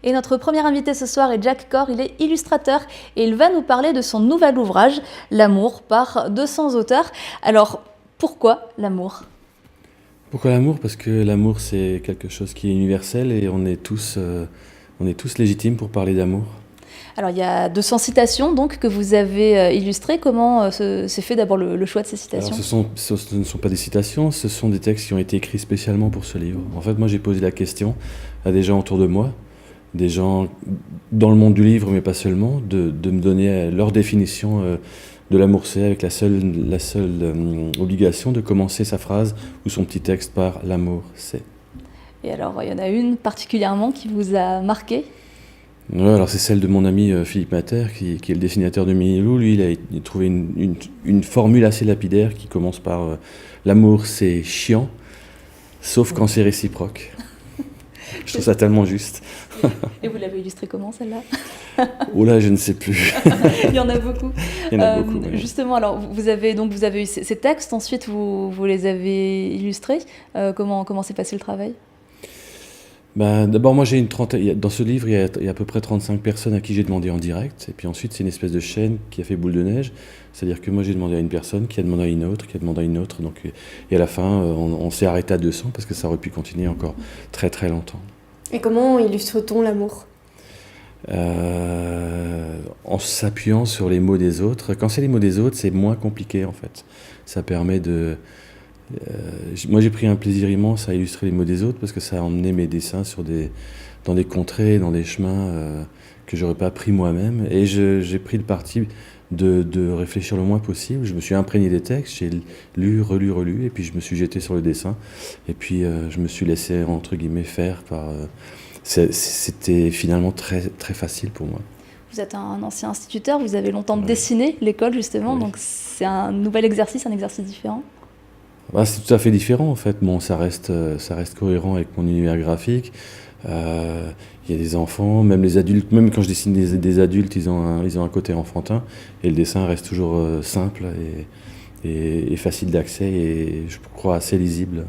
Et notre premier invité ce soir est Jack Corr, il est illustrateur et il va nous parler de son nouvel ouvrage, L'amour, par 200 auteurs. Alors, pourquoi l'amour ? Pourquoi l'amour ? Parce que l'amour, c'est quelque chose qui est universel et on est tous légitimes pour parler d'amour. Alors, il y a 200 citations donc, que vous avez illustrées. Comment s'est fait d'abord le choix de ces citations ? Alors, ce ne sont pas des citations, ce sont des textes qui ont été écrits spécialement pour ce livre. En fait, moi, j'ai posé la question à des gens autour de moi, des gens dans le monde du livre, mais pas seulement, de me donner leur définition de l'amour c'est, avec la seule obligation de commencer sa phrase ou son petit texte par « l'amour c'est ». Et alors, il y en a une particulièrement qui vous a marqué ? Ouais, alors c'est celle de mon ami Philippe Mater, qui est le dessinateur de Minilou. Lui, il a trouvé une formule assez lapidaire qui commence par l'amour c'est chiant, sauf quand c'est réciproque. Je trouve ça tellement juste. Et vous l'avez illustrée comment, celle-là ? Oh là, je ne sais plus. Il y en a beaucoup. Il y en a beaucoup, oui. Justement, alors vous avez eu ces textes, ensuite vous les avez illustrés. Comment s'est passé le travail ? D'abord, moi j'ai une trentaine. Dans ce livre, il y a à peu près 35 personnes à qui j'ai demandé en direct. Et puis ensuite, c'est une espèce de chaîne qui a fait boule de neige. C'est-à-dire que moi j'ai demandé à une personne, qui a demandé à une autre, qui a demandé à une autre. Donc, et à la fin, on s'est arrêté à 200 parce que ça aurait pu continuer encore très très longtemps. Et comment illustre-t-on l'amour ? En s'appuyant sur les mots des autres. Quand c'est les mots des autres, c'est moins compliqué en fait. Ça permet de... moi j'ai pris un plaisir immense à illustrer les mots des autres parce que ça a emmené mes dessins dans des contrées, dans des chemins que j'aurais pas pris moi-même. Et j'ai pris le parti de réfléchir le moins possible. Je me suis imprégné des textes, j'ai lu, relu, et puis je me suis jeté sur le dessin. Et puis je me suis laissé entre guillemets faire par... c'était finalement très, très facile pour moi. Vous êtes un ancien instituteur, vous avez longtemps dessiné l'école justement, donc c'est un nouvel exercice, un exercice différent. C'est tout à fait différent en fait. Bon, ça reste cohérent avec mon univers graphique. Il y a des enfants, même les adultes, même quand je dessine des adultes, ils ont un côté enfantin. Et le dessin reste toujours simple et facile d'accès et je crois assez lisible.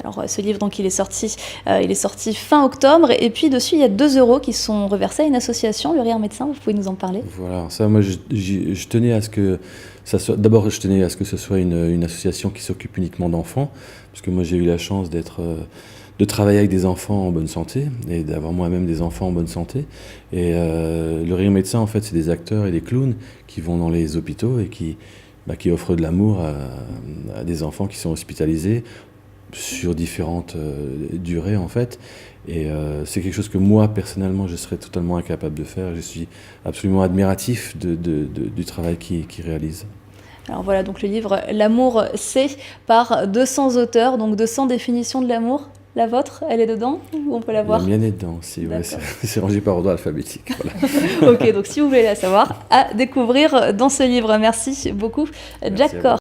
Alors ce livre, donc, il est sorti fin octobre, et puis dessus il y a 2 € qui sont reversés à une association, le Rire Médecin. Vous pouvez nous en parler ? Voilà, ça, moi je tenais à ce que ça soit. D'abord, je tenais à ce que ce soit une association qui s'occupe uniquement d'enfants, parce que moi j'ai eu la chance de travailler avec des enfants en bonne santé et d'avoir moi-même des enfants en bonne santé. Et le Rire Médecin, en fait, c'est des acteurs et des clowns qui vont dans les hôpitaux et qui offrent de l'amour à des enfants qui sont hospitalisés sur différentes durées en fait, et c'est quelque chose que moi personnellement je serais totalement incapable de faire. Je suis absolument admiratif du travail qu'ils réalisent. Alors voilà, donc le livre L'amour c'est par 200 auteurs, donc 200 définitions de l'amour. La vôtre, elle est dedans ou on peut la voir ? La mienne est dedans aussi, ouais, c'est rangé par ordre alphabétique. Voilà. Ok, donc si vous voulez la savoir, à découvrir dans ce livre. Merci beaucoup, Jack Corr.